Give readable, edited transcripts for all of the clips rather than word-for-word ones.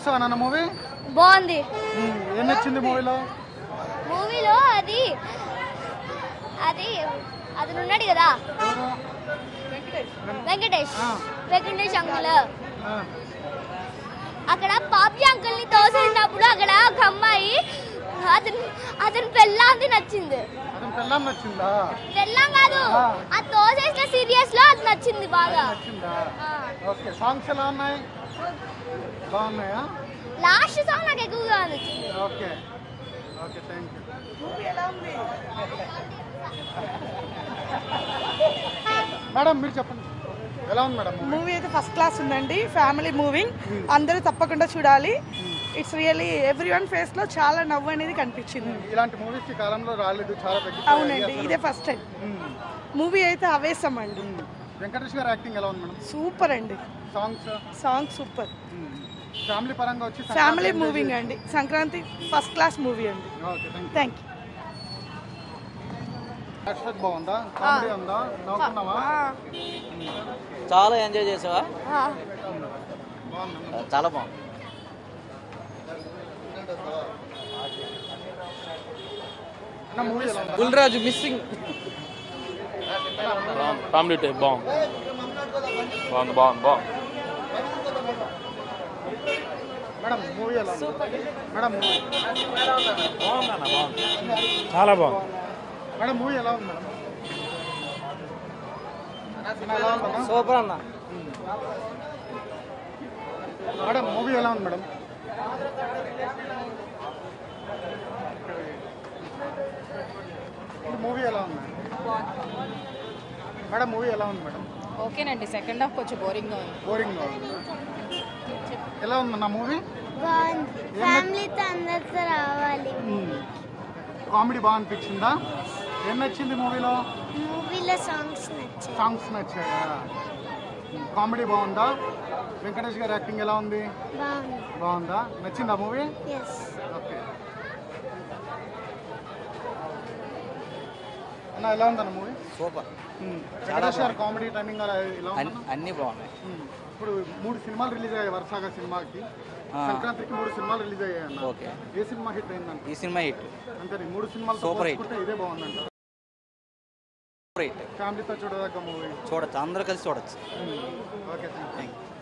చూసావా నాన్న మూవీ? బాగుంది. ఏం నచ్చింది మూవీలో? మూవీలో అది ఉన్నాడు కదా వెంకటేష్ అంకుల్. అక్కడ పాపి అంకుల్ ని తోసేసినప్పుడు అక్కడ ఒక అమ్మాయి అతని పెళ్ళాంది నచ్చింది. పెళ్ళాం కాదు, అది తోసేసిన సీరియస్ లో అది నచ్చింది బాగా. సాంగ్స్ ఎలా ఉన్నాయి? బాగున్నాయా? లాస్ట్ సాంగ్ నాకు ఎక్కువగా నచ్చింది. Okay okay, thank you. Madam మీరు చెప్పండి, ఎలా ఉంది మేడం? మూవీ అయితే ఫస్ట్ క్లాస్ ఉందండి. ఫ్యామిలీ మూవింగ్, అందరూ తప్పకుండా చూడాలి. ఇట్స్ రియల్లీ ఎవ్రీవన్ ఫేస్ లో చాలా నవ్వు అనేది కనిపించింది. ఇలాంటి మూవీస్ ఈ కాలంలో రాలేదు, చాలా తగ్గిపోయాయి. అవునండి, ఇదే ఫస్ట్ టైం. మూవీ అయితే ఆవేశం అండి. వెంకటేష్ గారి యాక్టింగ్ ఎలా ఉంది మేడం? సూపర్ అండి. Song super. ఫ్యామిలీ పరంగా వచ్చి ఫ్యామిలీ మూవింగ్ అండి. సంక్రాంతి ఫస్ట్ క్లాస్ మూవీ అండి. Thank you. బాగుందా? కామెడీ ఉందా? నవ్వుకున్నావా? చాలా ఎంజాయ్ చేసావా? చాలా బాగుంది. గుల్రాజు మిస్సింగ్. ఫ్యామిలీ టైప్ బాగుంది. మేడం మూవీ ఎలా ఉంది? మేడం చాలా బాగుంది. మేడం మూవీ ఎలా ఉంది మేడం? సూపర్ అన్న. మేడం మూవీ ఎలా ఉంది మేడం? మూవీ ఎలా ఉంది మేడం? మూవీ ఎలా ఉంది మేడం? ఓకేనండి. సెకండ్ హాఫ్ కొంచెం బోరింగ్ గా ఉంది. ఎలా ఉంది నా మూవీ? బాగుంది. ఫ్యామిలీతో అందరితో రావాలి. కామెడీ బాగా అనిపించిందా? ఏం నచ్చింది మూవీలో? మూవీలో సాంగ్స్ నచ్చాయా? కామెడీ బాగుందా? వెంకటేష్ గారి యాక్టింగ్ ఎలా ఉంది? బాగుందా? నచ్చిందా మూవీ? ఓకే. అన్న ఎలా ఉందన్న మూవీ? సూపర్. వెంకటేష్ గారి కామెడీ టైమింగ్ అన్ని బాగున్నాయి. ఇప్పుడు 3 సినిమాలు రిలీజ్ అయ్యాయి వరుసగా. సినిమాకి సంక్రాంతికి 3 సినిమాలు రిలీజ్ అయ్యాయి అన్న. ఓకే. ఏ సినిమా హిట్ అయిందంట? ఈ సినిమా హిట్. అంటే 3 సినిమాలు సూపర్ హిట్. ఇదే బాగుందంట. ఫ్యామిలీతో చూడదగ్గ మూవీ. చూడొచ్చు, అందరూ కలిసి చూడొచ్చు. ఓకే,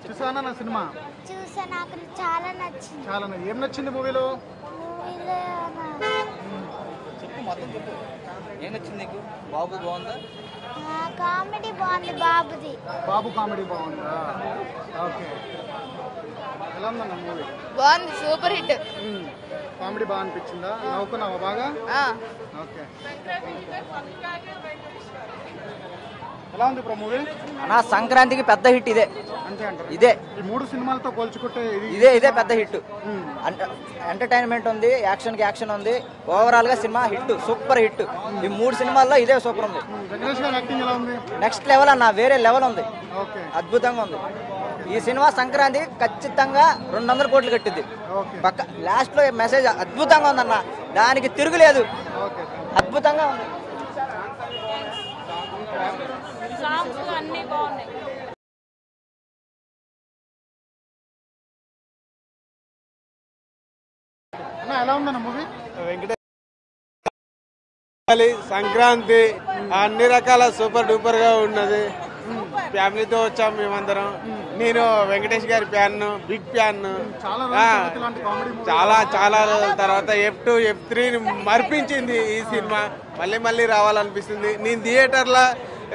చూసానా నా సినిమా? చూసా, నాకు చాలా నచ్చింది. ఏం నచ్చింది మూవీలో? చెప్పు, మొత్తం చెప్పు. ఏం నచ్చింది నీకు? బాబు బాగుందా? కామెడీ బాగుంది. బాబు కామెడీ బాగుందా? ఓకే. ఎలా ఉందన్న మూవీ? బాగుంది. Super hit. కామెడీ బాగా అనిపించిందా? నవ్వుకున్నావా బాగా? ఓకే. ఎలా ఉంది బ్రో మూవీ? అన్నా సంక్రాంతికి పెద్ద హిట్ ఇదే. అంతే అంటారు? ఇదే. ఈ 3 సినిమాలతో పోల్చుకుంటే ఇదే పెద్ద హిట్. ఎంటర్టైన్మెంట్ ఉంది, యాక్షన్ ఉంది. ఓవరాల్ గా సినిమా హిట్, సూపర్ హిట్. ఈ 3 సినిమాల్లో ఇదే సూపర్ ఉంది. వెంకటేష్ గారి యాక్టింగ్ ఎలా ఉంది? నెక్స్ట్ లెవెల్ అన్న, వేరే లెవెల్ ఉంది. ఓకే. అద్భుతంగా ఉంది. ఈ సినిమా సంక్రాంతి ఖచ్చితంగా 200 కోట్లు కట్టింది. పక్క లాస్ట్ లో మెసేజ్ అద్భుతంగా ఉందన్న, దానికి తిరుగులేదు. అద్భుతంగా ఉంది. సాంగ్స్ అన్ని బాగున్నాయి. ఎలా ఉందన్న మూవీ? సంక్రాంతి అన్ని రకాల సూపర్ డూపర్ గా ఉన్నది. ఫ్యామిలీతో వచ్చాం మేమందరం. నేను వెంకటేష్ గారి ఫ్యాన్, బిగ్ ఫ్యాన్. చాలా రోజుల తర్వాత F2 F3 మర్పించింది ఈ సినిమా. మళ్ళీ రావాలనిపిస్తుంది. నేను థియేటర్లో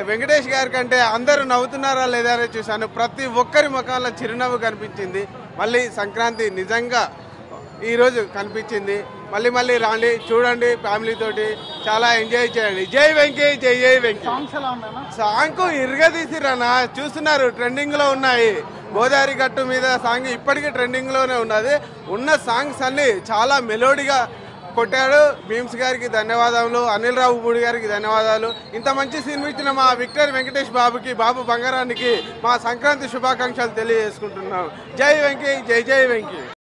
వెంకటేష్ గారి కంటే అందరూ నవ్వుతున్నారా లేదా అని చూశాను. ప్రతి ఒక్కరి ముఖంలో చిరునవ్వు కనిపించింది. మళ్ళీ సంక్రాంతి నిజంగా ఈరోజు కనిపించింది. మళ్ళీ రాండి, చూడండి, ఫ్యామిలీ తోటి చాలా ఎంజాయ్ చేయండి. జై వెంకీ, జై వెంకీ. సాంగ్ ఇరగదీసిరన్నా, చూస్తున్నారు, ట్రెండింగ్ లో ఉన్నాయి. గోదావరి గట్టు మీద సాంగ్ ఇప్పటికీ ట్రెండింగ్ లోనే ఉన్నది. ఉన్న సాంగ్స్ అన్ని చాలా మెలోడీగా కొట్టాడు. భీమ్స్ గారికి ధన్యవాదాలు, అనిల్ రావుపూడి గారికి ధన్యవాదాలు. ఇంత మంచి సినిమా ఇచ్చిన మా విక్టర్ వెంకటేష్ బాబుకి, బాబు బంగారానికి మా సంక్రాంతి శుభాకాంక్షలు తెలియజేసుకుంటున్నాం. జై వెంకీ, జై వెంకీ.